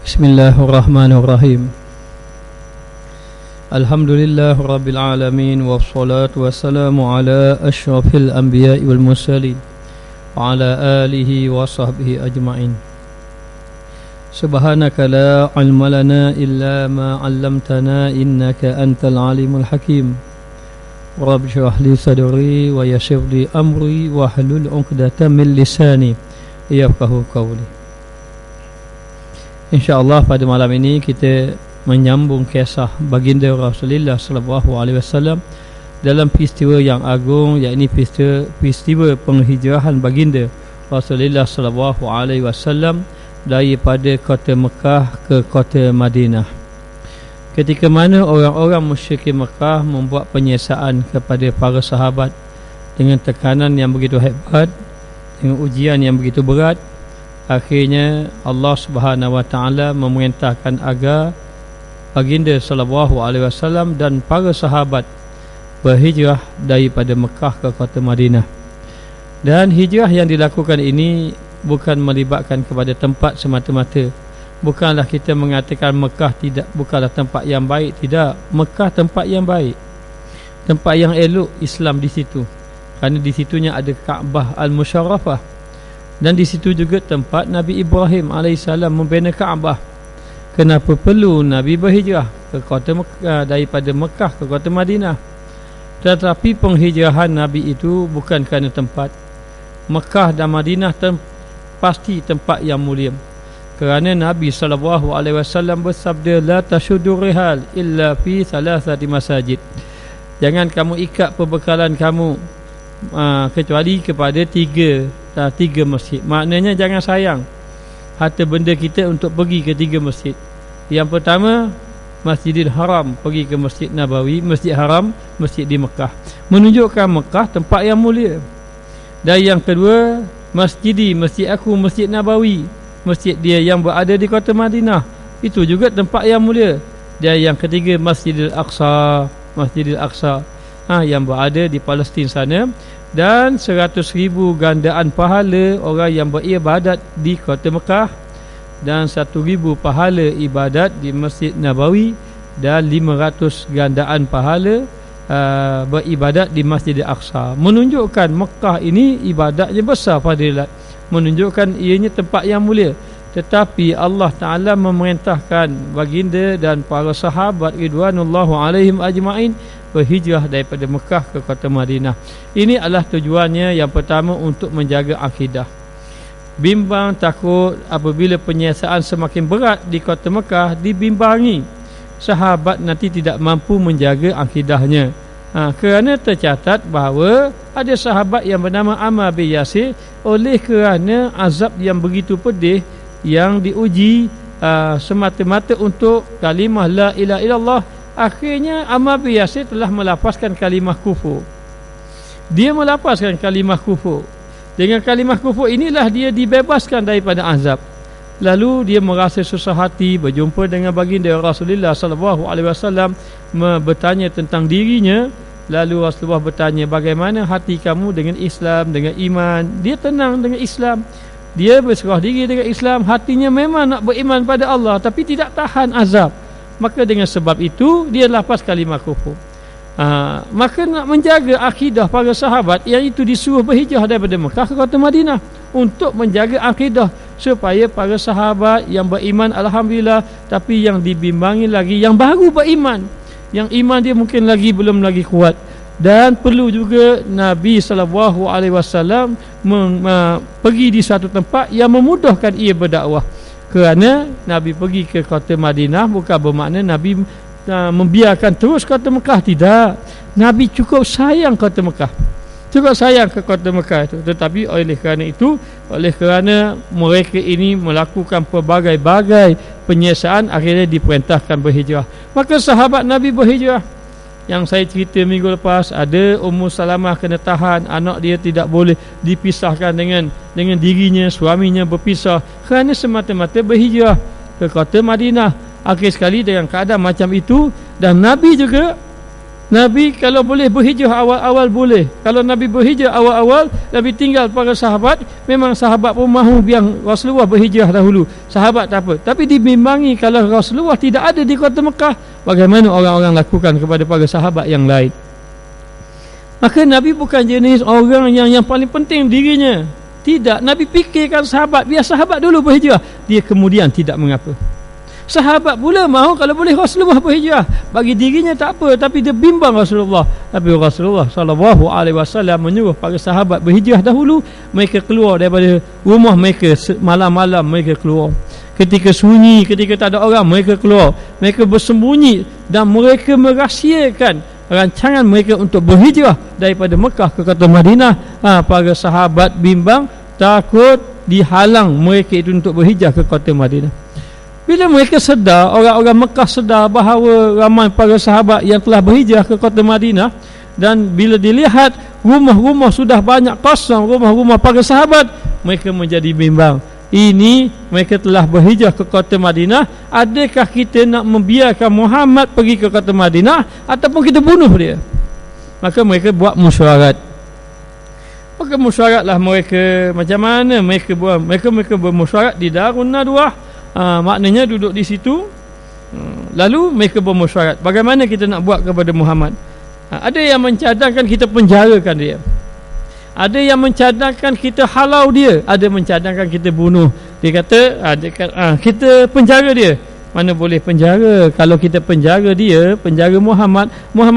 Bismillahirrahmanirrahim. Alhamdulillah Rabbil Alamin. Wassalatu wassalamu ala ashrafil anbiya'i wal mursalin wa ala alihi wa sahbihi ajma'in. Subhanaka la ilma lana illa ma 'allamtana innaka antal alimul hakim. Rabbi shrah li sadri wa yassir li amri wa hlul 'uqdatam min lisani yafqahu qawli. InsyaAllah pada malam ini kita menyambung kisah baginda Rasulullah SAW dalam peristiwa yang agung, yakni peristiwa penghijrahan baginda Rasulullah SAW daripada kota Mekah ke kota Madinah. Ketika mana orang-orang musyrik Mekah membuat penyiasaan kepada para sahabat dengan tekanan yang begitu hebat, dengan ujian yang begitu berat, akhirnya Allah Subhanahu wa taala memerintahkan agar baginda sallallahu alaihi wasallam dan para sahabat berhijrah daripada Mekah ke kota Madinah. Dan hijrah yang dilakukan ini bukan melibatkan kepada tempat semata-mata. Bukanlah kita mengatakan Mekah bukanlah tempat yang baik, tidak. Mekah tempat yang baik, tempat yang elok Islam di situ. Kerana di situnya ada Kaabah Al-Musyarrafah. Dan di situ juga tempat Nabi Ibrahim AS membina Kaabah. Kenapa perlu Nabi berhijrah ke kota Mekah, daripada Mekah ke kota Madinah? Tetapi penghijrahan Nabi itu bukan kerana tempat. Mekah dan Madinah pasti tempat yang mulia. Kerana Nabi SAW bersabda, la tashuddur rihal illa fi thalathati masajid. Jangan kamu ikat perbekalan kamu kecuali kepada tiga masjid. Maknanya jangan sayang harta benda kita untuk pergi ke tiga masjid. Yang pertama, Masjidil Haram, pergi ke Masjid Nabawi, Masjid Haram, masjid di Mekah, menunjukkan Mekah tempat yang mulia. Dan yang kedua, masjid aku, Masjid Nabawi, masjid dia yang berada di kota Madinah, itu juga tempat yang mulia. Dan yang ketiga, Masjidil Aqsa, yang berada di Palestin sana. Dan 100,000 gandaan pahala orang yang beribadat di kota Mekah, dan 1,000 pahala ibadat di Masjid Nabawi, dan 500 gandaan pahala beribadat di Masjid Al-Aqsa. Menunjukkan Mekah ini ibadatnya besar fadilat, menunjukkan ianya tempat yang mulia. Tetapi Allah Ta'ala memerintahkan baginda dan para sahabat ridwanullahu alaihim ajma'in berhijrah daripada Mekah ke kota Madinah. Ini adalah tujuannya. Yang pertama, untuk menjaga akidah. Bimbang takut apabila penyiasaan semakin berat di kota Mekah, dibimbangi sahabat nanti tidak mampu menjaga akidahnya. Kerana tercatat bahawa ada sahabat yang bernama Ammar bin Yasir, oleh kerana azab yang begitu pedih yang diuji semata-mata untuk kalimah la ilaha illallah, akhirnya Ammar bin Yasir telah melafazkan kalimah kufur. Dia melafazkan kalimah kufur. Dengan kalimah kufur inilah dia dibebaskan daripada azab. Lalu dia merasa susah hati berjumpa dengan baginda Rasulullah SAW, bertanya tentang dirinya. Lalu Rasulullah bertanya, bagaimana hati kamu dengan Islam, dengan iman? Dia tenang dengan Islam, dia berserah diri dengan Islam, hatinya memang nak beriman pada Allah, tapi tidak tahan azab. Maka dengan sebab itu dia lafaz kalimah kufur. Maka nak menjaga akidah para sahabat, yang itu disuruh berhijrah daripada Mekah ke kota Madinah untuk menjaga akidah, supaya para sahabat yang beriman alhamdulillah, tapi yang dibimbangi lagi yang baru beriman, yang iman dia mungkin belum lagi kuat. Dan perlu juga Nabi SAW pergi di satu tempat yang memudahkan ia berdakwah. Kerana Nabi pergi ke kota Madinah bukan bermakna Nabi membiarkan terus kota Mekah, tidak. Nabi cukup sayang kota Mekah, cukup sayang ke kota Mekah itu. Tetapi oleh kerana mereka ini melakukan pelbagai-bagai penyiasaan, akhirnya diperintahkan berhijrah. Maka sahabat Nabi berhijrah. Yang saya cerita minggu lepas, ada Ummu Salamah kena tahan, anak dia tidak boleh dipisahkan dengan dirinya, suaminya berpisah kerana semata-mata berhijrah ke kota Madinah. Akhir sekali dengan keadaan macam itu, dan Nabi juga Nabi kalau boleh berhijrah awal-awal boleh. Kalau Nabi berhijrah awal-awal, Nabi tinggal para sahabat, memang sahabat pun mahu yang Rasulullah berhijrah dahulu. Sahabat tak apa. Tapi dibimbangi kalau Rasulullah tidak ada di kota Mekah, bagaimana orang-orang lakukan kepada para sahabat yang lain. Maka Nabi bukan jenis orang yang paling penting dirinya. Tidak, Nabi fikirkan sahabat, biar sahabat dulu berhijrah. Dia kemudian tidak mengapa. Sahabat pula mahu kalau boleh Rasulullah berhijrah. Bagi dirinya tak apa, tapi dia bimbang Rasulullah. Tapi Rasulullah SAW menyuruh para sahabat berhijrah dahulu. Mereka keluar daripada rumah mereka malam-malam, mereka keluar. Ketika sunyi, ketika tak ada orang, mereka keluar. Mereka bersembunyi dan mereka merahsiakan rancangan mereka untuk berhijrah daripada Mekah ke kota Madinah. Para sahabat bimbang, takut dihalang mereka itu untuk berhijrah ke kota Madinah. Bila mereka sedar, orang-orang Mekah sedar bahawa ramai para sahabat yang telah berhijrah ke kota Madinah, dan bila dilihat rumah-rumah sudah banyak kosong, rumah-rumah para sahabat, mereka menjadi bimbang. Ini mereka telah berhijrah ke kota Madinah, adakah kita nak membiarkan Muhammad pergi ke kota Madinah ataupun kita bunuh dia? Maka mereka buat mesyuarat. Maka mesyuaratlah mereka. Macam mana mereka buat? Mereka bermesyuarat di Darun Nadwah. Maknanya duduk di situ, lalu mereka bermesyuarat bagaimana kita nak buat kepada Muhammad. Ada yang mencadangkan kita penjarakan dia, ada yang mencadangkan kita halau dia, ada mencadangkan kita bunuh. Dia kata kita penjara dia. Mana boleh penjara? Kalau kita penjara dia, penjara Muhammad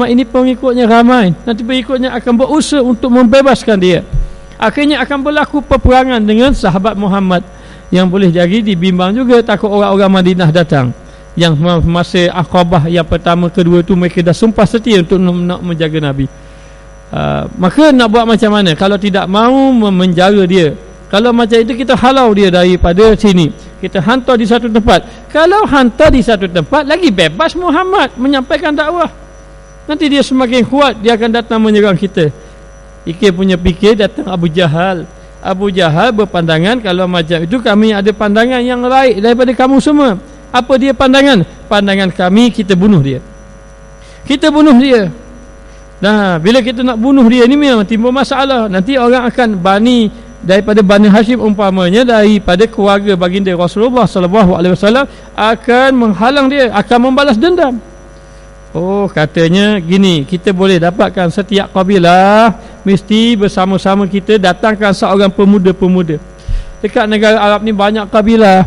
ini pengikutnya ramai, nanti pengikutnya akan berusaha untuk membebaskan dia. Akhirnya akan berlaku peperangan dengan sahabat Muhammad. Yang boleh jadi dibimbang juga, takut orang-orang Madinah datang. Yang masa Aqabah yang pertama, kedua tu mereka dah sumpah setia untuk nak menjaga Nabi. Maka nak buat macam mana? Kalau tidak mahu menjaga dia, kalau macam itu kita halau dia daripada sini, kita hantar di satu tempat. Kalau hantar di satu tempat, lagi bebas Muhammad menyampaikan dakwah. Nanti dia semakin kuat, dia akan datang menyerang kita. Ikir punya fikir, datang Abu Jahal. Abu Jahal berpandangan kalau macam itu kami ada pandangan yang lain daripada kamu semua. Apa dia pandangan? Pandangan kami, kita bunuh dia. Kita bunuh dia. Nah, bila kita nak bunuh dia ni memang timbul masalah. Nanti orang akan daripada Bani Hashim umpamanya, daripada keluarga baginda Rasulullah SAW akan menghalang dia, akan membalas dendam. Oh, katanya gini, kita boleh dapatkan setiap kabilah mesti bersama-sama kita datangkan seorang pemuda-pemuda. Dekat negara Arab ni banyak kabilah.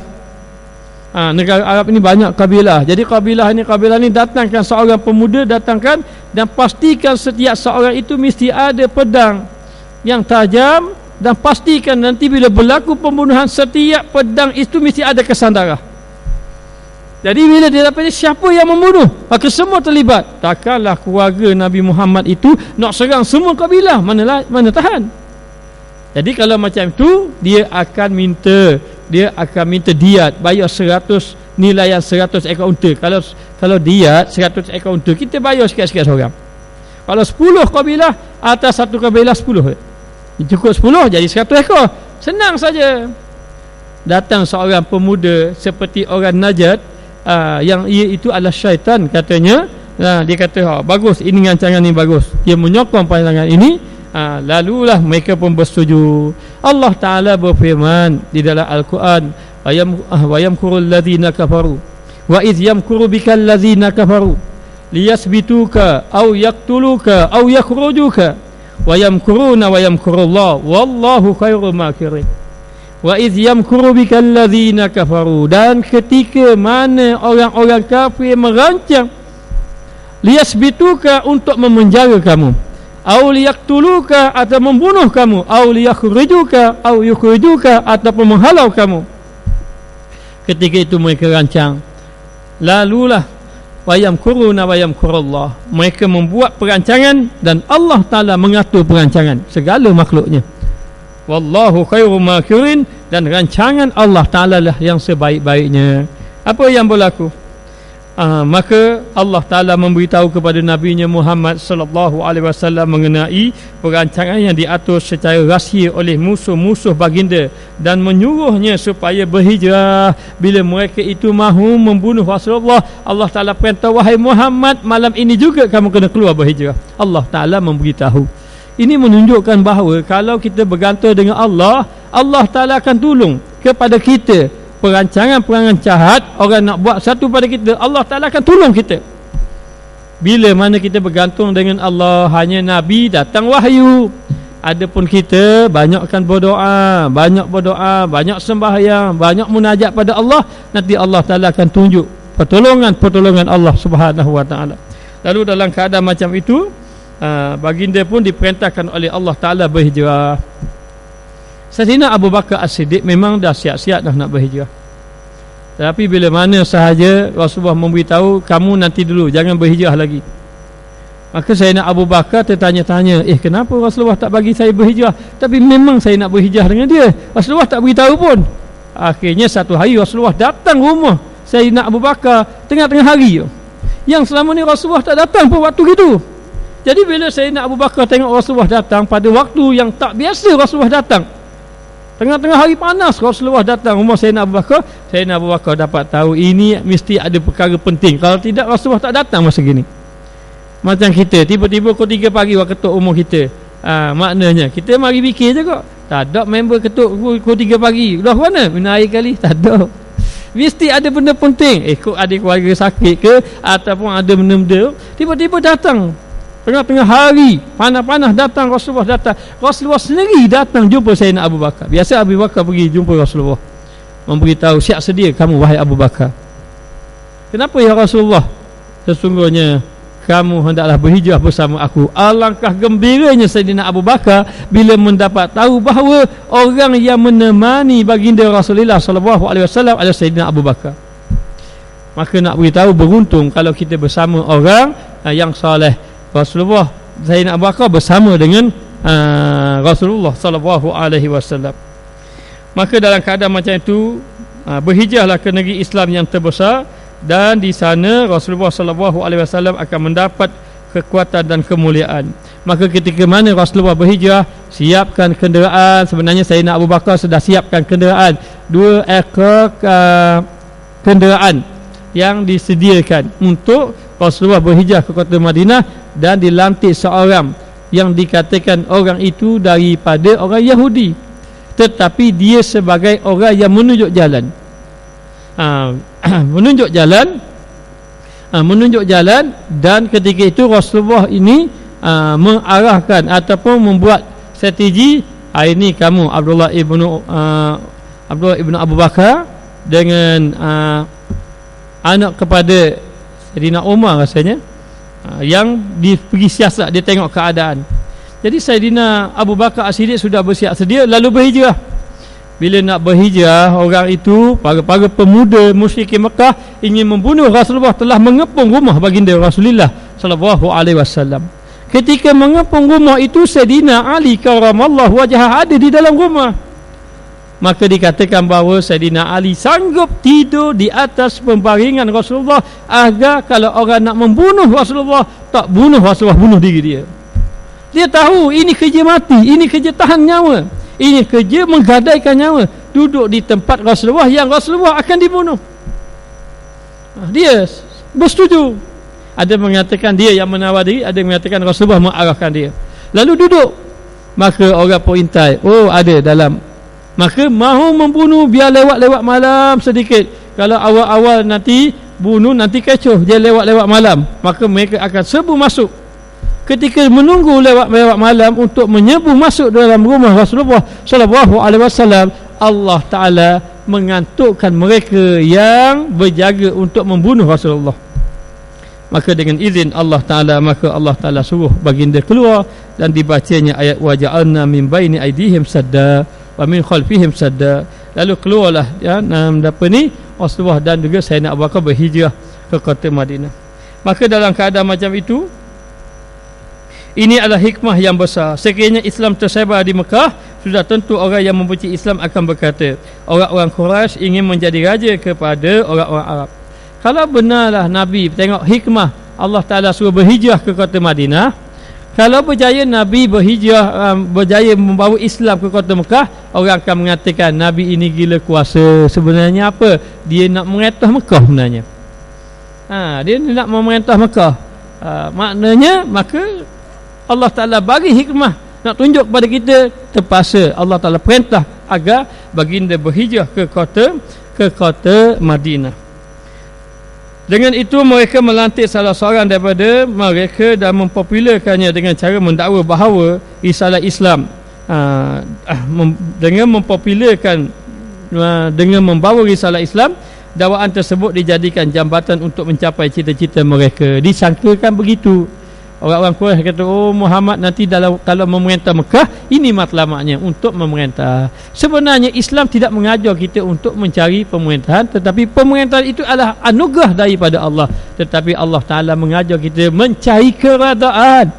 Negara Arab ni banyak kabilah. Jadi kabilah ni datangkan seorang pemuda, datangkan, dan pastikan setiap seorang itu mesti ada pedang yang tajam, dan pastikan nanti bila berlaku pembunuhan, setiap pedang itu mesti ada kesan darah. Jadi bila dia dapat siapa yang membunuh, maka semua terlibat. Takkanlah keluarga Nabi Muhammad itu nak serang semua kabilah, mana tahan. Jadi kalau macam itu, dia akan minta diat, bayar 100 nilaian 100 ekor unta. Kalau diat 100 ekor unta, kita bayar sikit-sikit seorang. Kalau 10 kabilah, atas satu kabilah 10. Cukup 10 jadi 100 ekor. Senang saja. Datang seorang pemuda seperti orang Najd, yang ia itu adalah syaitan katanya. Dia kata bagus, ini rancangan ni bagus. Dia menyokong pandangan ini. Lalulah mereka pun bersetuju. Allah Ta'ala berfirman di dalam Al-Quran, wa yamkurul ladhina kafaru wa idh yamkuru bikal ladhina kafaru liyasbituka au yaktuluka au yakhrujuka wa yamkuruna wa yamkurullah wallahu khairul makirin. Wa idh yamkuru bikal ladzina kafaru, dan ketika mana orang-orang kafir merancang liyasbituka, untuk memenjara kamu, au liyaktuluka, atau membunuh kamu, au liyakhrijuka, au yukhrijuka, ataupun menghalau kamu. Ketika itu mereka rancang, lalulah wa yamkuruna wa yamkurullah, mereka membuat perancangan dan Allah Ta'ala mengatur perancangan segala makhluknya. Wallahu khairu makirin, dan rancangan Allah Ta'ala lah yang sebaik-baiknya. Apa yang berlaku? maka Allah Ta'ala memberitahu kepada Nabi-Nya Muhammad sallallahu alaihi wasallam mengenai perancangan yang diatur secara rahsia oleh musuh-musuh baginda dan menyuruhnya supaya berhijrah. Bila mereka itu mahu membunuh Rasulullah, Allah Ta'ala perintah, wahai Muhammad, malam ini juga kamu kena keluar berhijrah. Allah Ta'ala memberitahu. Ini menunjukkan bahawa kalau kita bergantung dengan Allah, Allah Ta'ala akan tolong kepada kita. Perancangan-perancangan jahat orang nak buat satu pada kita, Allah Ta'ala akan tolong kita. Bila mana kita bergantung dengan Allah, hanya Nabi datang wahyu. Adapun kita banyakkan berdoa, banyak sembahyang, banyak munajat pada Allah, nanti Allah Ta'ala akan tunjuk pertolongan Allah Subhanahu Wa Ta'ala. Lalu dalam keadaan macam itu, baginda pun diperintahkan oleh Allah Ta'ala berhijrah. Sayyidina Abu Bakar As-Siddiq memang dah siap-siap dah nak berhijrah. Tapi bila mana sahaja Rasulullah memberitahu, kamu nanti dulu, jangan berhijrah lagi. Maka Sayyidina Abu Bakar tertanya-tanya, kenapa Rasulullah tak bagi saya berhijrah? Tapi memang saya nak berhijrah dengan dia, Rasulullah tak beritahu pun. Akhirnya satu hari Rasulullah datang rumah Sayyidina Abu Bakar tengah-tengah hari, yang selama ni Rasulullah tak datang pun waktu itu. Jadi bila Sayyidina Abu Bakar tengok Rasulullah datang pada waktu yang tak biasa, Rasulullah datang tengah-tengah hari panas, Rasulullah datang rumah Sayyidina Abu Bakar. Sayyidina Abu Bakar dapat tahu ini mesti ada perkara penting. Kalau tidak, Rasulullah tak datang masa gini. Macam kita tiba-tiba pukul 3 pagi waktu ketuk umur kita, maknanya kita mari fikir je kok. Tak ada member ketuk pukul 3 pagi, dah mana minum air kali, tak ada. Mesti ada benda penting. Kok ada keluarga sakit ke, ataupun ada benda-benda, tiba-tiba datang tengah-tengah hari, panas-panas datang, Rasulullah datang. Rasulullah sendiri datang jumpa Sayyidina Abu Bakar. Biasa Abu Bakar pergi jumpa Rasulullah, memberitahu, siap sedia kamu wahai Abu Bakar. Kenapa ya Rasulullah? Sesungguhnya kamu hendaklah berhijrah bersama aku. Alangkah gembiranya Sayyidina Abu Bakar bila mendapat tahu bahawa orang yang menemani baginda Rasulullah sallallahu alaihi wasallam adalah Sayyidina Abu Bakar. Maka nak beritahu, beruntung kalau kita bersama orang yang soleh. Rasulullah, Sayyidina Abu Bakar bersama dengan Rasulullah sallallahu alaihi wasallam. Maka dalam keadaan macam itu, berhijrahlah ke negeri Islam yang terbesar, dan di sana Rasulullah sallallahu alaihi wasallam akan mendapat kekuatan dan kemuliaan. Maka ketika mana Rasulullah berhijrah, siapkan kenderaan. Sebenarnya Sayyidina Abu Bakar sudah siapkan kenderaan, 2 ekor kenderaan yang disediakan untuk Rasulullah berhijrah ke kota Madinah, dan dilantik seorang yang dikatakan orang itu daripada orang Yahudi, tetapi dia sebagai orang yang menunjuk jalan. Menunjuk jalan, dan ketika itu Rasulullah ini mengarahkan ataupun membuat strategi. Ini kamu Abdullah ibnu Abu Bakar dengan anak kepada Sayyidina Umar rasanya, yang pergi siasat, dia tengok keadaan. Jadi Sayyidina Abu Bakar As-Siddiq sudah bersiap sedia lalu berhijrah. Bila nak berhijrah, orang itu, para pemuda musyrikin Mekah ingin membunuh Rasulullah, telah mengepung rumah baginda Rasulullah sallallahu alaihi wasallam. Ketika mengepung rumah itu, Sayyidina Ali karamallahu wajhah ada di dalam rumah. Maka dikatakan bahawa Sayyidina Ali sanggup tidur di atas pembaringan Rasulullah, agar kalau orang nak membunuh Rasulullah, tak bunuh Rasulullah, bunuh diri dia. Dia tahu ini kerja mati, ini kerja tahan nyawa, ini kerja menggadaikan nyawa. Duduk di tempat Rasulullah yang Rasulullah akan dibunuh, dia bersetuju. Ada mengatakan dia yang menawar diri, ada mengatakan Rasulullah mengarahkan dia. Lalu duduk. Maka orang pun intai, ada dalam. Maka mahu membunuh, biar lewat-lewat malam sedikit. Kalau awal-awal nanti bunuh, nanti kecoh, dia lewat-lewat malam, maka mereka akan serbu masuk. Ketika menunggu lewat-lewat malam untuk menyerbu masuk dalam rumah Rasulullah sallallahu alaihi wasallam, Allah Ta'ala mengantukkan mereka yang berjaga untuk membunuh Rasulullah. Maka dengan izin Allah Ta'ala, maka Allah Ta'ala suruh baginda keluar, dan dibacanya ayat wa ja'alna min baini aydihim sadda wa min khalfihim sadda. Lalu keluarlah Rasulullah dan juga Sayyidina Abu Bakar berhijrah ke kota Madinah. Maka dalam keadaan macam itu, ini adalah hikmah yang besar. Sekiranya Islam tersebar di Mekah, sudah tentu orang yang membenci Islam akan berkata, orang-orang Quraisy ingin menjadi raja kepada orang-orang Arab. kalau benarlah Nabi tengok hikmah Allah Ta'ala suruh berhijrah ke kota Madinah, kalau berjaya Nabi berhijrah, berjaya membawa Islam ke kota Mekah, orang akan mengatakan Nabi ini gila kuasa. Sebenarnya apa? Dia nak merentah Mekah sebenarnya. Dia nak memerintah Mekah. Maknanya maka Allah Ta'ala bagi hikmah nak tunjuk kepada kita, terpaksa Allah Ta'ala perintah agar baginda berhijrah ke kota Madinah. Dengan itu mereka melantik salah seorang daripada mereka dan mempopularkannya dengan cara mendakwa bahawa risalah Islam, dengan mempopularkan, dengan membawa risalah Islam, dakwaan tersebut dijadikan jambatan untuk mencapai cita-cita mereka. Disangkakan begitu. Orang-orang Quraisy kata, oh Muhammad nanti kalau memerintah Mekah, ini matlamatnya untuk memerintah. Sebenarnya Islam tidak mengajar kita untuk mencari pemerintahan, tetapi pemerintahan itu adalah anugerah daripada Allah. Tetapi Allah Ta'ala mengajar kita mencari keredaan,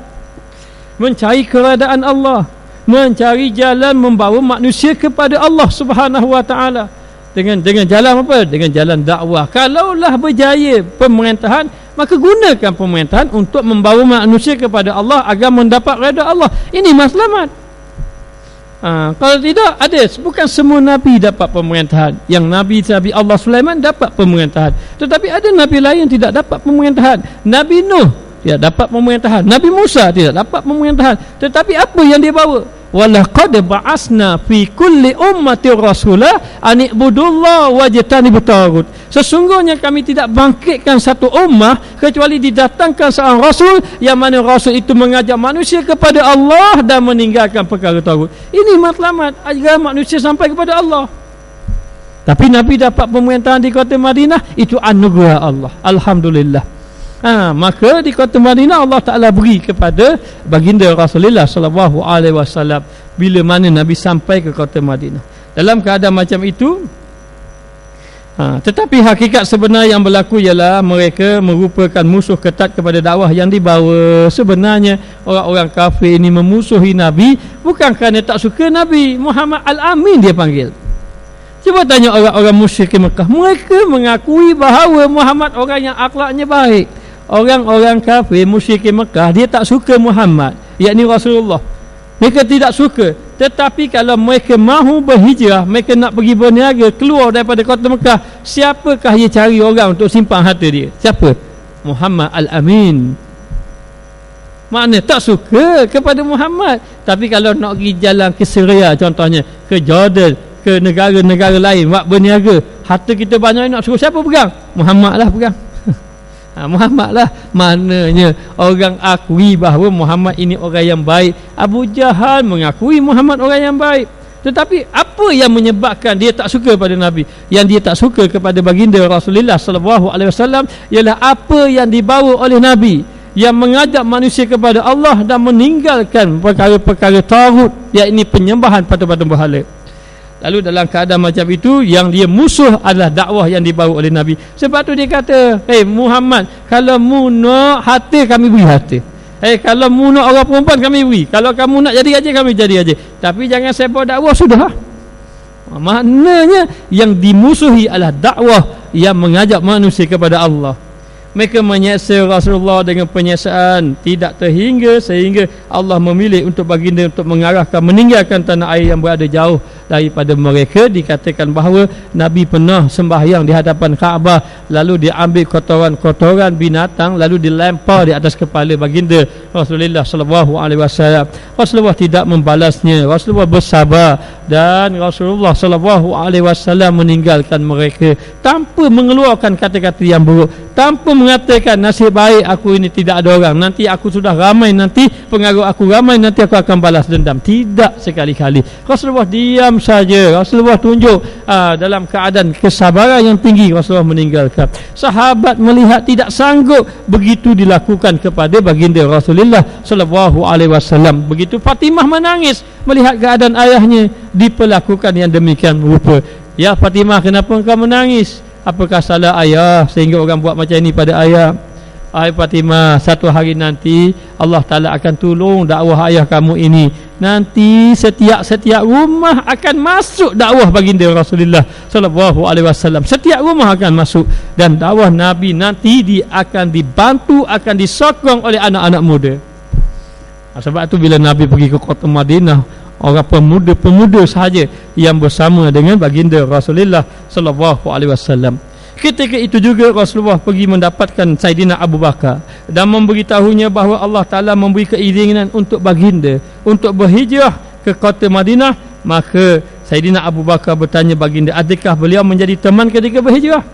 mencari keredaan Allah, mencari jalan membawa manusia kepada Allah Subhanahu Wa Ta'ala. Dengan jalan apa? Dengan jalan dakwah. Kalaulah berjaya pemerintahan, maka gunakan pemerintahan untuk membawa manusia kepada Allah agar mendapat redha Allah. Ini matlamat. Kalau tidak, ada. Bukan semua Nabi dapat pemerintahan. Yang Nabi Allah Sulaiman dapat pemerintahan, tetapi ada Nabi lain yang tidak dapat pemerintahan. Nabi Nuh tidak dapat pemerintahan, Nabi Musa tidak dapat pemerintahan. Tetapi apa yang dia bawa? Walaqad ba'asna fi kulli ummatin rasulah an i'budullaha wajtanibut taghut. Sesungguhnya kami tidak bangkitkan satu ummah kecuali didatangkan seorang rasul yang mana rasul itu mengajak manusia kepada Allah dan meninggalkan perkara taghut. Ini matlamat agar manusia sampai kepada Allah. Tapi Nabi dapat pemerintahan di kota Madinah, itu anugerah Allah. Alhamdulillah. Maka di kota Madinah Allah Ta'ala beri kepada baginda Rasulullah SAW bila mana Nabi sampai ke kota Madinah. Dalam keadaan macam itu, tetapi hakikat sebenar yang berlaku ialah mereka merupakan musuh ketat kepada dakwah yang dibawa. Sebenarnya orang-orang kafir ini memusuhi Nabi bukan kerana tak suka Nabi. Muhammad Al-Amin dia panggil. Cuba tanya orang-orang musyrik Mekah, mereka mengakui bahawa Muhammad orang yang akhlaknya baik. Orang-orang kafir musyrik Mekah, dia tak suka Muhammad, yakni Rasulullah. Mereka tidak suka. Tetapi kalau mereka mahu berhijrah, mereka nak pergi berniaga, keluar daripada kota Mekah, siapakah dia cari orang untuk simpan harta dia? Siapa? Muhammad Al-Amin. Maknanya tak suka kepada Muhammad. Tapi kalau nak pergi jalan ke Syria contohnya, ke Jordan, ke negara-negara lain, buat berniaga, harta kita banyak, nak suruh siapa pegang? Muhammad lah pegang. Muhammad lah. Maknanya orang akui bahawa Muhammad ini orang yang baik. Abu Jahal mengakui Muhammad orang yang baik. Tetapi apa yang menyebabkan dia tak suka pada Nabi? Yang dia tak suka kepada baginda Rasulullah SAW ialah apa yang dibawa oleh Nabi, yang mengajak manusia kepada Allah dan meninggalkan perkara-perkara taghut, yakni penyembahan patung-patung berhala. Lalu dalam keadaan macam itu, yang dia musuh adalah dakwah yang dibawa oleh Nabi. Sebab tu dia kata, Muhammad, kalau mu nak harta, kami beri harta. Kalau mu nak orang perempuan, kami beri. Kalau kamu nak jadi raja, kami jadi raja. Tapi jangan saya bawa dakwah, sudah. Maknanya yang dimusuhi adalah dakwah yang mengajak manusia kepada Allah. Mereka menyeksa Rasulullah dengan penyiksaan tidak terhingga sehingga Allah memilih untuk baginda untuk mengarahkan, meninggalkan tanah air yang berada jauh daripada mereka. Dikatakan bahawa Nabi pernah sembahyang di hadapan Kaabah, lalu dia ambil kotoran-kotoran binatang lalu dilempar di atas kepala baginda Rasulullah SAW. Rasulullah tidak membalasnya. Rasulullah bersabar dan Rasulullah SAW meninggalkan mereka tanpa mengeluarkan kata-kata yang buruk, tanpa mengatakan nasib baik aku ini tidak ada orang, nanti aku sudah ramai, nanti pengaruh aku ramai, nanti aku akan balas dendam. Tidak sekali-kali. Rasulullah diam saja. Rasulullah tunjuk dalam keadaan kesabaran yang tinggi, Rasulullah meninggalkan. Sahabat melihat tidak sanggup, begitu dilakukan kepada baginda Rasulullah SAW. Begitu Fatimah menangis melihat keadaan ayahnya diperlakukan yang demikian rupa. Ya Fatimah, kenapa engkau menangis? Apakah salah ayah sehingga orang buat macam ini pada ayah? Hai Fatimah, satu hari nanti Allah Ta'ala akan tolong dakwah ayah kamu ini. nanti setiap rumah akan masuk dakwah baginda Rasulullah sallallahu alaihi wasallam. Setiap rumah akan masuk, dan dakwah Nabi nanti akan dibantu, akan disokong oleh anak-anak muda. Sebab tu bila Nabi pergi ke kota Madinah, orang pemuda-pemuda sahaja yang bersama dengan baginda Rasulullah sallallahu alaihi wasallam. Ketika itu juga Rasulullah pergi mendapatkan Saidina Abu Bakar dan memberitahunya bahawa Allah Ta'ala memberi keizinan untuk baginda untuk berhijrah ke kota Madinah. Maka Saidina Abu Bakar bertanya baginda, adakah beliau menjadi teman ketika berhijrah?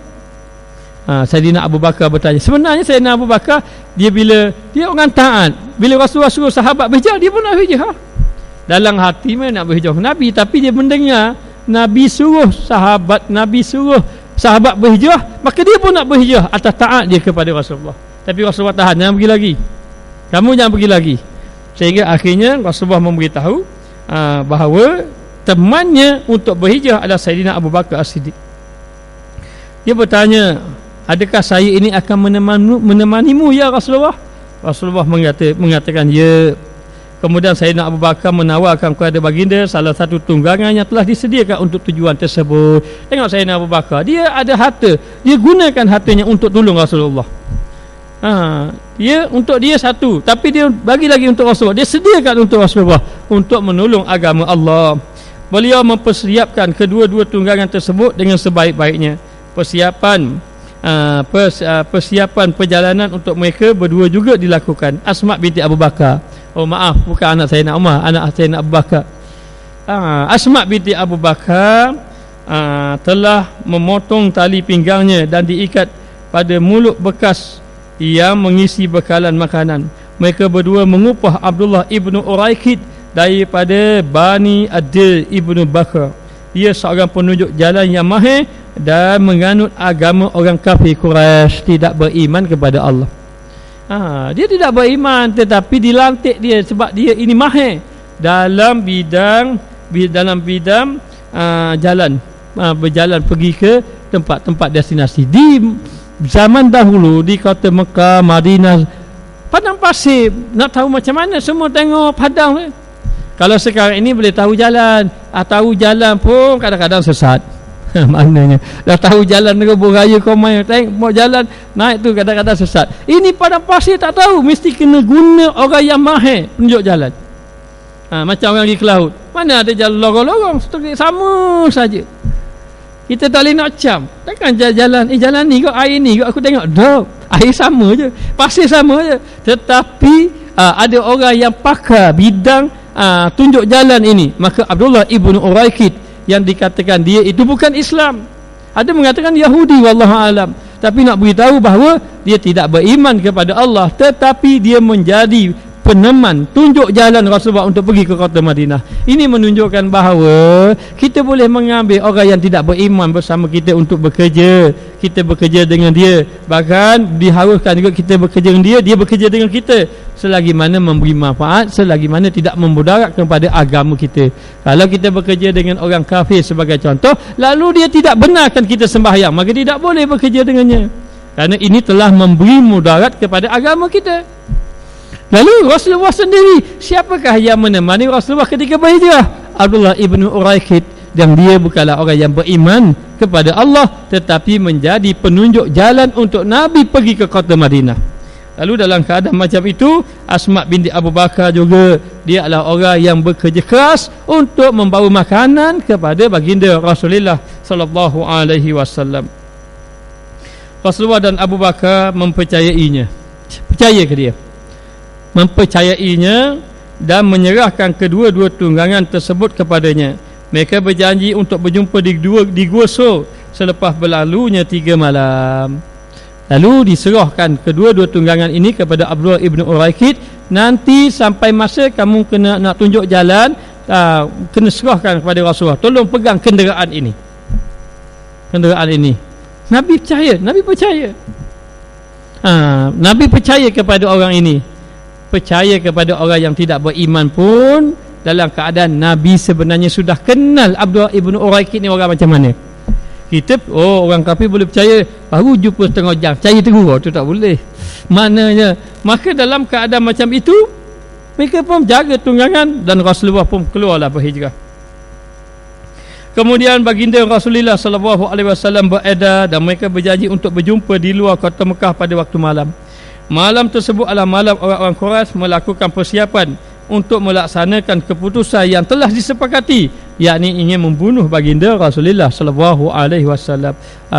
Saidina Abu Bakar bertanya. Sebenarnya Saidina Abu Bakar, bila dia orang taat, bila Rasulullah suruh sahabat berhijrah, dia pun nak berhijrah. Dalam hati mana nak berhijrah ke Nabi, tapi dia mendengar Nabi suruh sahabat berhijrah, maka dia pun nak berhijrah atas taat dia kepada Rasulullah. Tapi Rasulullah tahan, jangan pergi lagi, kamu jangan pergi lagi. Sehingga akhirnya Rasulullah memberitahu bahawa temannya untuk berhijrah adalah Saidina Abu Bakar As-Siddiq. Dia bertanya, adakah saya ini akan menemanimu ya Rasulullah? Rasulullah mengatakan ya. Kemudian Saidina Abu Bakar menawarkan kepada baginda salah satu tunggangan yang telah disediakan untuk tujuan tersebut. Tengok Saidina Abu Bakar, dia ada harta, dia gunakan hartanya untuk tolong Rasulullah. Dia untuk dia satu, tapi dia bagi lagi untuk Rasulullah. Dia sediakan untuk Rasulullah untuk menolong agama Allah. Beliau mempersiapkan kedua-dua tunggangan tersebut dengan sebaik-baiknya. Persiapan perjalanan untuk mereka berdua juga dilakukan. Asma binti Abu Bakar, bukan anak Sayyidina Umar, anak Sayyidina Abu Bakar. Asma binti Abu Bakar telah memotong tali pinggangnya dan diikat pada mulut bekas yang mengisi bekalan makanan. Mereka berdua mengupah Abdullah ibnu Uraikid daripada Bani Adil ibnu Bakar. Dia seorang penunjuk jalan yang mahir dan menganut agama orang kafir Quraisy, tidak beriman kepada Allah. Dia tidak beriman, tetapi dilantik dia sebab dia ini mahir dalam bidang jalan, berjalan pergi ke tempat-tempat destinasi. Di zaman dahulu di kota Mekah, Madinah, padang pasir, nak tahu macam mana semua tengok padang. Kalau sekarang ini boleh tahu jalan, tahu jalan pun kadang-kadang sesat. Maknanya dah tahu jalan Rebus Raya kau main tengok mau jalan naik tu kadang-kadang sesat. Ini padang pasir tak tahu, mesti kena guna orang yang mahir tunjuk jalan. Macam orang pergi ke laut, mana ada jalan lorong-lorong, sama saja. Kita tak boleh nak cam, takkan jalan jalan ni kau, air ni kau, aku tengok dah air sama je, pasir sama je. Tetapi ada orang yang pakar bidang tunjuk jalan ini. Maka Abdullah ibnu Uraikid yang dikatakan dia itu bukan Islam, ada mengatakan Yahudi, wallahu alam, tapi nak beritahu bahawa dia tidak beriman kepada Allah, tetapi dia menjadi peneman tunjuk jalan Rasulullah untuk pergi ke kota Madinah. Ini menunjukkan bahawa kita boleh mengambil orang yang tidak beriman bersama kita untuk bekerja. Kita bekerja dengan dia, bahkan diharuskan juga kita bekerja dengan dia, dia bekerja dengan kita, selagi mana memberi manfaat, selagi mana tidak memudarat kepada agama kita. Kalau kita bekerja dengan orang kafir sebagai contoh, lalu dia tidak benarkan kita sembahyang, maka tidak boleh bekerja dengannya, kerana ini telah memberi mudarat kepada agama kita. Lalu Rasulullah sendiri, siapakah yang menemani Rasulullah ketika berhijrah? Abdullah ibnu Uraikid, dan dia bukanlah orang yang beriman kepada Allah, tetapi menjadi penunjuk jalan untuk Nabi pergi ke kota Madinah. Lalu dalam keadaan macam itu, Asma binti Abu Bakar juga, dia adalah orang yang bekerja keras untuk membawa makanan kepada baginda Rasulullah sallallahu alaihi wasallam. Rasulullah dan Abu Bakar mempercayainya, percaya ke dia, mempercayainya dan menyerahkan kedua-dua tunggangan tersebut kepadanya. Mereka berjanji untuk berjumpa di Gua Sur selepas berlalunya 3 malam. Lalu diserahkan kedua-dua tunggangan ini kepada Abdullah ibnu Uraikid. Nanti sampai masa kamu kena nak tunjuk jalan, kena serahkan kepada Rasulullah, tolong pegang kenderaan ini. Nabi percaya, Nabi percaya kepada orang ini. Percaya kepada orang yang tidak beriman pun, dalam keadaan Nabi sebenarnya sudah kenal Abdullah ibnu Uraikid ni orang macam mana. Kita orang kafir boleh percaya baru jumpa setengah jam percaya terus, tu tak boleh. Maknanya, maka dalam keadaan macam itu, mereka pun jaga tunggangan dan Rasulullah pun keluarlah berhijrah. Kemudian baginda Rasulullah SAW beredar dan mereka berjanji untuk berjumpa di luar kota Mekah pada waktu malam. Malam tersebut adalah malam orang-orang Quraisy melakukan persiapan untuk melaksanakan keputusan yang telah disepakati, yakni ingin membunuh baginda Rasulullah SAW.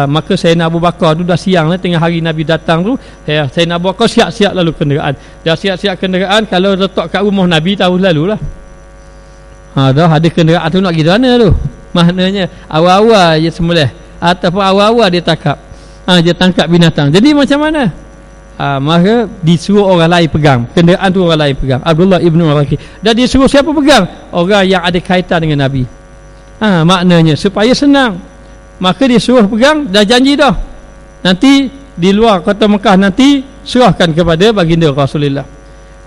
Maka Sayyidina Abu Bakar tu dah siang lah, tengah hari Nabi datang tu, Sayyidina Abu Bakar siap-siap lalu kenderaan. Dah siap-siap kenderaan, kalau letak kat rumah Nabi tahu lalu lah. Dah ada kenderaan tu nak pergi mana tu? Maknanya awal-awal je sembelih ataupun awal-awal dia tangkap. Dia tangkap binatang. Jadi macam mana? Maka disuruh orang lain pegang. Kenderaan tu orang lain pegang. Abdullah ibnu Uraqi. Dan disuruh siapa pegang? Orang yang ada kaitan dengan Nabi. Maknanya supaya senang. Maka dia suruh pegang, dah janji dah. Nanti di luar kota Mekah nanti serahkan kepada baginda Rasulullah.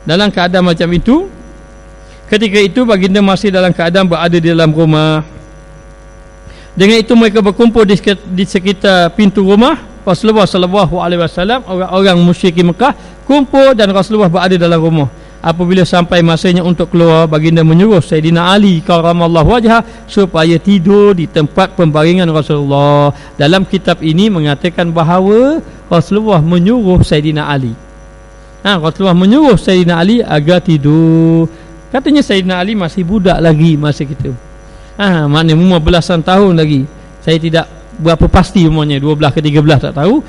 Dalam keadaan macam itu, ketika itu baginda masih dalam keadaan berada di dalam rumah. Dengan itu mereka berkumpul di sekitar pintu rumah Rasulullah SAW. Orang-orang musyrikin Mekah kumpul dan Rasulullah berada dalam rumah. Apabila sampai masanya untuk keluar, baginda menyuruh Sayyidina Ali karamallahu wajhah supaya tidur di tempat pembaringan Rasulullah. Dalam kitab ini mengatakan bahawa Rasulullah menyuruh Sayyidina Ali. Rasulullah menyuruh Sayyidina Ali agar tidur. Katanya Sayyidina Ali masih budak lagi masa itu. Maknanya umur belasan tahun lagi. Saya tidak berapa pasti umurnya, 12 ke 13 tak tahu.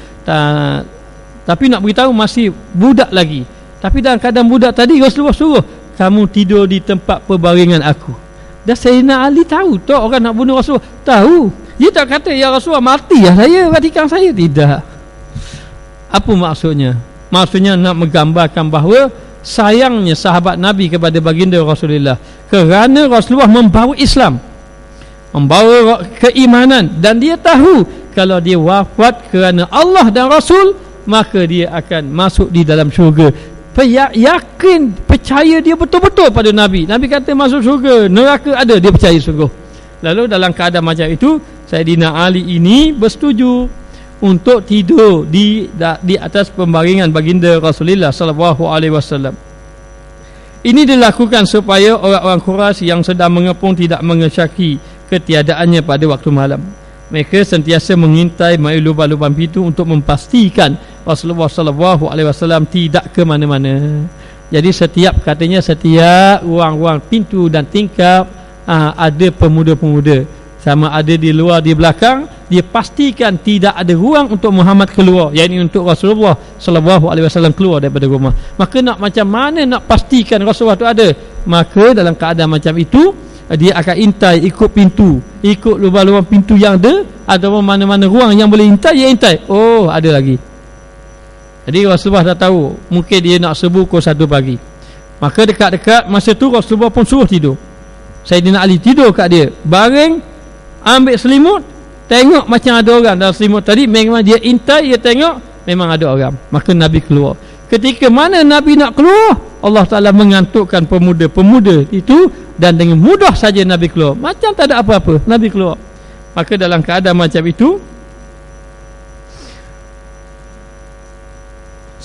Tapi nak beritahu masih budak lagi. Tapi dalam keadaan budak tadi Rasulullah suruh, kamu tidur di tempat perbaringan aku. Dan Sayyidina Ali tahu tak orang nak bunuh Rasulullah. Tahu. Dia tak kata ya Rasulullah mati lah saya, matikan saya. Tidak. Apa maksudnya? Maksudnya nak menggambarkan bahawa sayangnya sahabat Nabi kepada baginda Rasulullah kerana Rasulullah membawa Islam, membawa keimanan, dan dia tahu kalau dia wafat kerana Allah dan Rasul, maka dia akan masuk di dalam syurga. Yakin, percaya dia betul-betul pada Nabi. Nabi kata masuk syurga, neraka ada, dia percaya sungguh. Lalu dalam keadaan macam itu, Sayyidina Ali ini bersetuju untuk tidur di atas pembaringan baginda Rasulullah SAW. Ini dilakukan supaya orang-orang Quraisy yang sedang mengepung tidak mengesyaki ketiadaannya pada waktu malam. Mereka sentiasa mengintai melalui lubang-lubang pintu untuk memastikan Rasulullah SAW tidak ke mana-mana. Jadi setiap ruang-ruang pintu dan tingkap ada pemuda-pemuda, sama ada di luar di belakang. Dia pastikan tidak ada ruang untuk Muhammad keluar, yakni untuk Rasulullah SAW keluar daripada rumah. Maka nak macam mana nak pastikan Rasulullah itu ada? Maka dalam keadaan macam itu, dia akan intai ikut pintu, ikut lubang-lubang pintu yang ada, atau mana-mana ruang yang boleh intai, dia intai. Oh, ada lagi. Jadi Rasulullah dah tahu mungkin dia nak subuh pukul 1 pagi. Maka dekat-dekat masa tu Rasulullah pun suruh tidur. Sayyidina Ali tidur kat dia, baring, ambil selimut, tengok macam ada orang dalam selimut tadi. Memang dia intai, dia tengok memang ada orang. Maka Nabi keluar. Ketika mana Nabi nak keluar, Allah Ta'ala mengantukkan pemuda-pemuda itu, dan dengan mudah saja Nabi keluar, macam tak ada apa-apa. Nabi keluar. Maka dalam keadaan macam itu,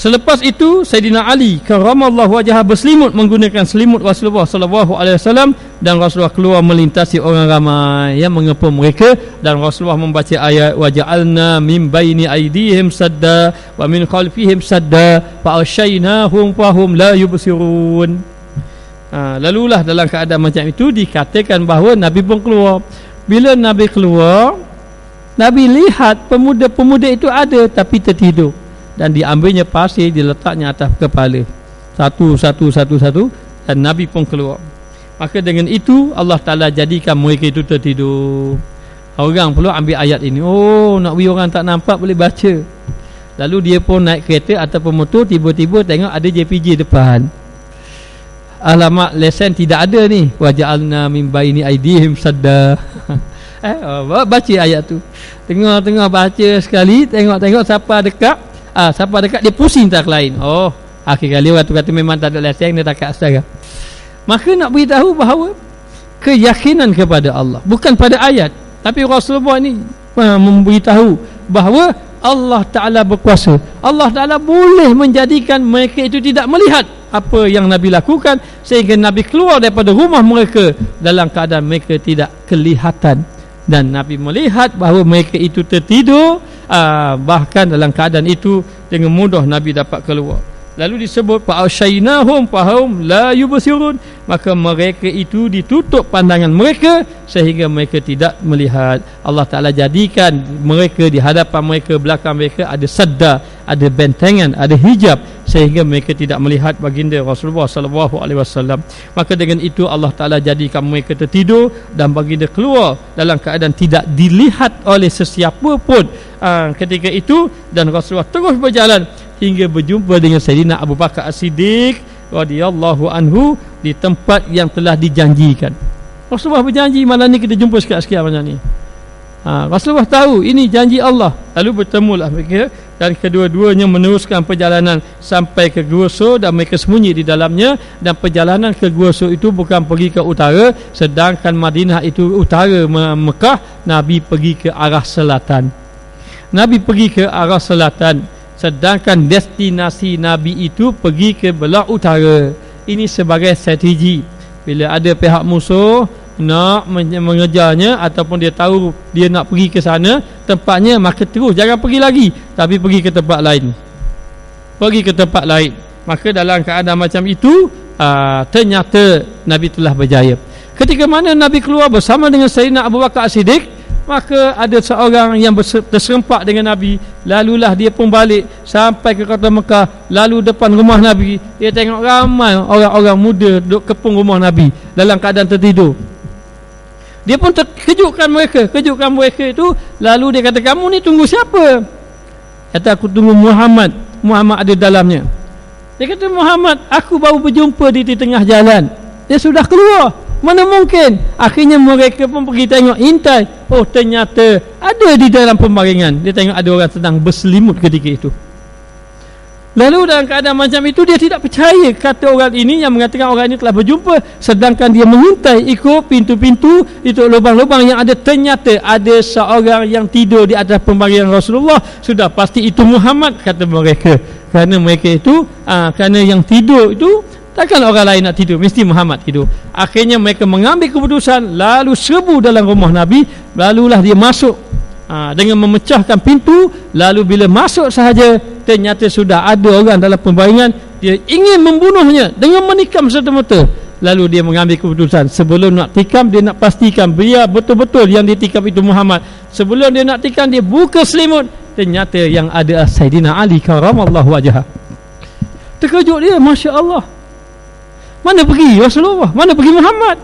selepas itu Sayyidina Ali karamallahu wajhah berselimut menggunakan selimut Rasulullah SAW, dan Rasulullah keluar melintasi orang ramai yang mengepung mereka, dan Rasulullah membaca ayat waja'alna min baini aydihim sadda wa min khalfihim sadda fa asyaynahum fahum la yubsirun. Lalulah dalam keadaan macam itu dikatakan bahawa Nabi pun keluar. Bila Nabi keluar, Nabi lihat pemuda-pemuda itu ada tapi tertidur, dan diambilnya pasir, diletaknya atas kepala, satu, dan Nabi pun keluar. Maka dengan itu Allah Ta'ala jadikan mereka itu tertidur. Orang pula ambil ayat ini, oh nak bagi orang tak nampak boleh baca. Lalu dia pun naik kereta ataupun motor, tiba-tiba tengok ada JPJ depan. Alamak, lesen tidak ada ni. Waja'alna min baini aydihim sadda. Baca ayat tu. Tengah-tengah baca sekali, tengok siapa dekat, dia pusing tak lain. Oh, akhir kali orang tu kata memang tak ada lesen, dia tak kat astaga. Maka nak beritahu bahawa keyakinan kepada Allah, bukan pada ayat, tapi Rasulullah ni memberitahu bahawa Allah Ta'ala berkuasa. Allah Ta'ala boleh menjadikan mereka itu tidak melihat apa yang Nabi lakukan, sehingga Nabi keluar daripada rumah mereka dalam keadaan mereka tidak kelihatan, dan Nabi melihat bahawa mereka itu tertidur. Bahkan dalam keadaan itu dengan mudah Nabi dapat keluar. Lalu disebut fa'asyainahum fahum la yubsirun, maka mereka itu ditutup pandangan mereka sehingga mereka tidak melihat. Allah Ta'ala jadikan mereka, di hadapan mereka, belakang mereka ada sadda, ada bentengan, ada hijab, sehingga mereka tidak melihat baginda Rasulullah SAW. Maka dengan itu Allah Ta'ala jadikan mereka tertidur dan baginda keluar dalam keadaan tidak dilihat oleh sesiapa pun ketika itu, dan Rasulullah terus berjalan hingga berjumpa dengan Sayyidina Abu Bakar As-Siddiq radhiyallahu anhu di tempat yang telah dijanjikan. Rasulullah berjanji malam ni kita jumpa sikit-sikit macam ni. Rasulullah tahu ini janji Allah. Lalu bertemulah mereka dan kedua-duanya meneruskan perjalanan sampai ke Gua Sur, dan mereka sembunyi di dalamnya. Dan perjalanan ke Gua Sur itu bukan pergi ke utara, sedangkan Madinah itu utara Mekah, Nabi pergi ke arah selatan. Nabi pergi ke arah selatan, sedangkan destinasi Nabi itu pergi ke belah utara. Ini sebagai strategi. Bila ada pihak musuh nak mengejarnya, ataupun dia tahu dia nak pergi ke sana tempatnya, maka terus jangan pergi lagi, tapi pergi ke tempat lain. Pergi ke tempat lain. Maka dalam keadaan macam itu, ternyata Nabi telah berjaya. Ketika mana Nabi keluar bersama dengan Sayyidina Abu Bakar As-Siddiq, maka ada seorang yang terserempak dengan Nabi. Lalulah dia pun balik sampai ke kota Mekah, lalu depan rumah Nabi. Dia tengok ramai orang-orang muda duduk kepung rumah Nabi dalam keadaan tertidur. Dia pun kejutkan mereka itu. Lalu dia kata, kamu ni tunggu siapa? Kata, aku tunggu Muhammad. Muhammad ada dalamnya. Dia kata, Muhammad, aku baru berjumpa di tengah jalan, dia sudah keluar. Mana mungkin? Akhirnya mereka pun pergi tengok, intai. Oh, ternyata ada di dalam pembaringan. Dia tengok ada orang sedang berselimut ketika itu. Lalu dalam keadaan macam itu, dia tidak percaya kata orang ini yang mengatakan orang ini telah berjumpa, sedangkan dia mengintai ikut pintu-pintu, itu lubang-lubang yang ada. Ternyata ada seorang yang tidur di atas pembaringan Rasulullah. Sudah pasti itu Muhammad, kata mereka. Kerana mereka itu kerana yang tidur itu takkan orang lain nak tidur, mesti Muhammad tidur. Akhirnya mereka mengambil keputusan, lalu serbu dalam rumah Nabi. Lalulah dia masuk dengan memecahkan pintu. Lalu bila masuk sahaja, ternyata sudah ada orang dalam pembaringan. Dia ingin membunuhnya dengan menikam serta-merta. Lalu dia mengambil keputusan, sebelum nak tikam, dia nak pastikan biar betul-betul yang ditikam itu Muhammad. Sebelum dia nak tikam, dia buka selimut. Ternyata yang ada Sayyidina Ali karamallahu wajhah. Terkejut dia, Masya Allah. Mana pergi Rasulullah? Mana pergi Muhammad?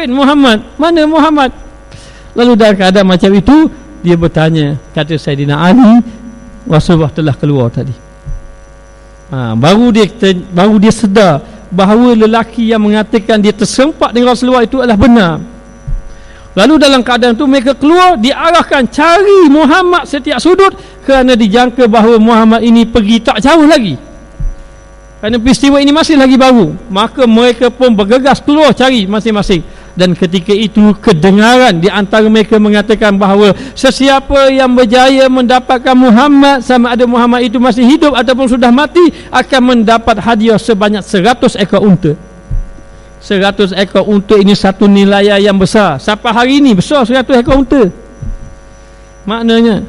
Muhammad, mana Muhammad? Lalu dalam keadaan macam itu, dia bertanya, kata Sayyidina Ali, Rasulullah telah keluar tadi. Baru dia sedar bahawa lelaki yang mengatakan dia terserempak dengan Rasulullah itu adalah benar. Lalu dalam keadaan itu mereka keluar, diarahkan cari Muhammad setiap sudut, kerana dijangka bahawa Muhammad ini pergi tak jauh lagi. Kerana peristiwa ini masih lagi baru, maka mereka pun bergegas keluar cari masing-masing. Dan ketika itu kedengaran di antara mereka mengatakan bahawa sesiapa yang berjaya mendapatkan Muhammad, sama ada Muhammad itu masih hidup ataupun sudah mati, akan mendapat hadiah sebanyak 100 ekor unta. 100 ekor unta ini satu nilai yang besar. Sampai hari ini besar 100 ekor unta. Maknanya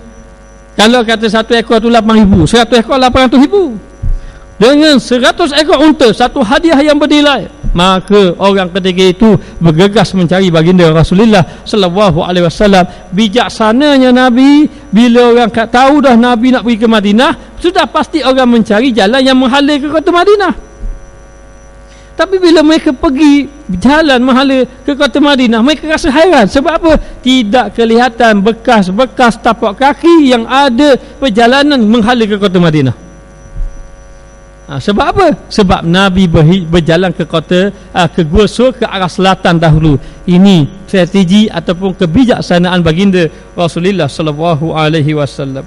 kalau kata satu ekor tu 8,000, 100 ekor 800,000. Dengan 100 ekor unta, satu hadiah yang bernilai, maka orang ketika itu bergegas mencari baginda Rasulullah sallallahu alaihi wasallam. Bijaksananya Nabi, bila orang tahu dah Nabi nak pergi ke Madinah, sudah pasti orang mencari jalan yang menghala ke kota Madinah. Tapi bila mereka pergi jalan menghala ke kota Madinah, mereka rasa hairan. Sebab apa? Tidak kelihatan bekas-bekas tapak kaki yang ada perjalanan menghala ke kota Madinah. Sebab apa? Sebab Nabi berjalan ke kota ke Gua Sur, ke arah selatan dahulu. Ini strategi ataupun kebijaksanaan baginda Rasulullah sallallahu alaihi wasallam.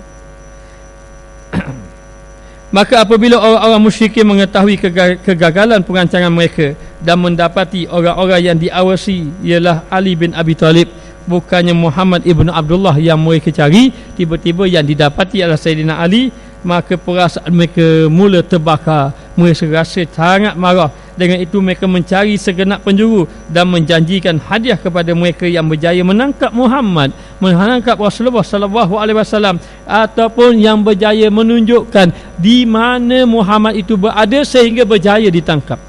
Maka apabila orang-orang musyrikin mengetahui kegagalan perancangan mereka dan mendapati orang-orang yang diawasi ialah Ali bin Abi Talib, bukannya Muhammad ibn Abdullah yang mereka cari, tiba-tiba yang didapati adalah Sayyidina Ali, maka perasaan mereka mula terbakar, mereka rasa sangat marah. Dengan itu mereka mencari segenap penjuru dan menjanjikan hadiah kepada mereka yang berjaya menangkap Muhammad, menangkap Rasulullah sallallahu alaihi wasallam, ataupun yang berjaya menunjukkan di mana Muhammad itu berada sehingga berjaya ditangkap.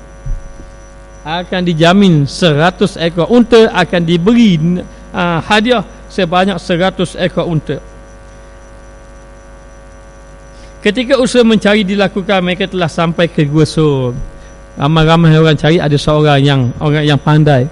Akan dijamin 100 ekor unta, akan diberi hadiah sebanyak 100 ekor unta. Ketika usaha mencari dilakukan, mereka telah sampai ke Gua Sur. Ramai-ramai orang cari, ada seorang yang pandai.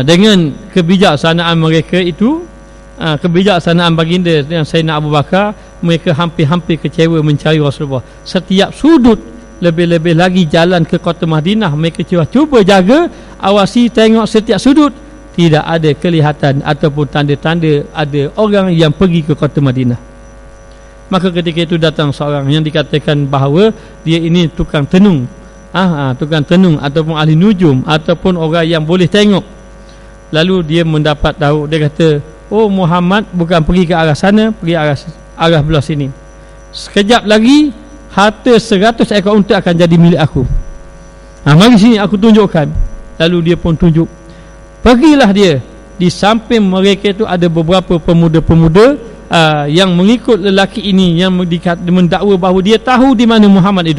Dengan kebijaksanaan mereka itu, kebijaksanaan baginda yang Sayyidina Abu Bakar, mereka hampir-hampir kecewa mencari Rasulullah. Setiap sudut, lebih-lebih lagi jalan ke kota Madinah, mereka cuba jaga, awasi, tengok setiap sudut, tidak ada kelihatan ataupun tanda-tanda ada orang yang pergi ke kota Madinah. Maka ketika itu datang seorang yang dikatakan bahawa dia ini tukang tenung, tukang tenung ataupun ahli nujum ataupun orang yang boleh tengok. Lalu dia mendapat tahu, dia kata, oh, Muhammad bukan pergi ke arah sana, pergi arah belah sini. Sekejap lagi harta 100 ekor unta akan jadi milik aku. Mari sini aku tunjukkan. Lalu dia pun tunjuk. Pergilah dia. Di samping mereka itu ada beberapa pemuda-pemuda yang mengikut lelaki ini yang mendakwa bahawa dia tahu di mana Muhammad itu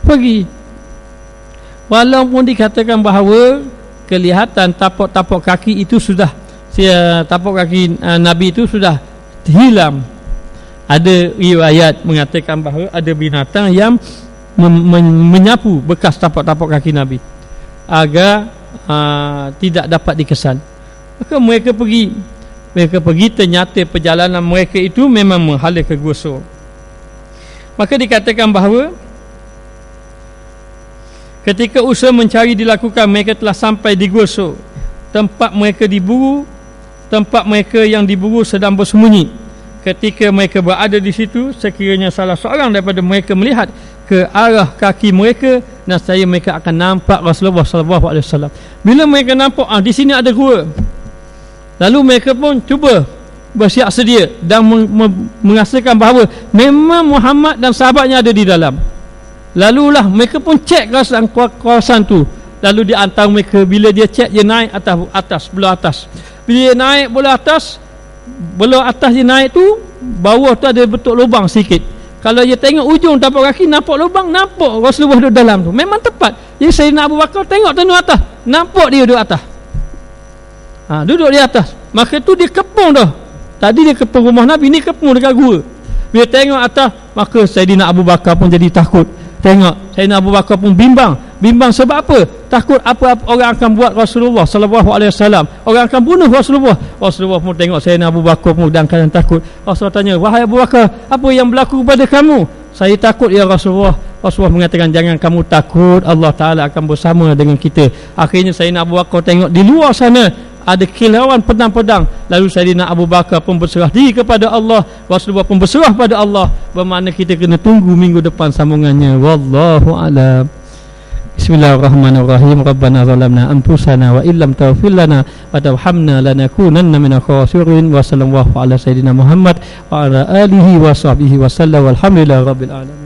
pergi. Walaupun dikatakan bahawa kelihatan tapak-tapak kaki itu sudah, tapak kaki Nabi itu sudah hilang. Ada riwayat mengatakan bahawa ada binatang yang menyapu bekas tapak-tapak kaki Nabi agar tidak dapat dikesan. Maka mereka pergi, ternyata perjalanan mereka itu memang menghala ke Gua Sur. Maka dikatakan bahawa ketika usaha mencari dilakukan, mereka telah sampai di Gua Sur. Tempat mereka diburu, tempat mereka yang diburu sedang bersembunyi. Ketika mereka berada di situ, sekiranya salah seorang daripada mereka melihat ke arah kaki mereka, nescaya mereka akan nampak Rasulullah sallallahu alaihi wasallam. Bila mereka nampak, di sini ada gua, lalu mereka pun cuba bersiap sedia dan merasakan bahawa memang Muhammad dan sahabatnya ada di dalam. Lalulah mereka pun cek kawasan tu. Lalu di antara mereka, bila dia cek, dia naik atas belah atas. Bila dia naik belah atas dia naik tu, bawah tu ada bentuk lubang sikit. Kalau dia tengok ujung tapak kaki, nampak lubang, nampak Rasulullah duduk dalam tu. Memang tepat. Jadi Sayyidina Abu Bakar tengok tenu atas, nampak dia duduk atas. Duduk di atas. Maka tu dia kepung dah. Tadi dia kepung rumah Nabi, ni kepung dekat gua. Bila tengok atas, maka Sayyidina Abu Bakar pun jadi takut. Tengok, Sayyidina Abu Bakar pun bimbang sebab apa? Takut apa orang akan buat Rasulullah sallallahu alaihi wasallam. Orang akan bunuh Rasulullah. Rasulullah pun tengok Sayyidina Abu Bakar pun dalam keadaan takut. Rasulullah tanya, wahai Abu Bakar, apa yang berlaku kepada kamu? Saya takut ya Rasulullah. Rasulullah mengatakan, jangan kamu takut, Allah Ta'ala akan bersama dengan kita. Akhirnya Sayyidina Abu Bakar tengok di luar sana ada kilauan pedang-pedang. Lalu Sayyidina Abu Bakar pun berserah diri kepada Allah. Rasulullah pun berserah pada Allah. Bermakna kita kena tunggu minggu depan sambungannya. Wallahu a'lam. Bismillahirrahmanirrahim. Rabbana zalamna anfusana wa illam taghfir lana wa tarhamna lanakunanna minal khasirin. Wa sallallahu ala sayyidina Muhammad wa ala alihi wa sahbihi wa sallam. Walhamdulillahi rabbil alamin.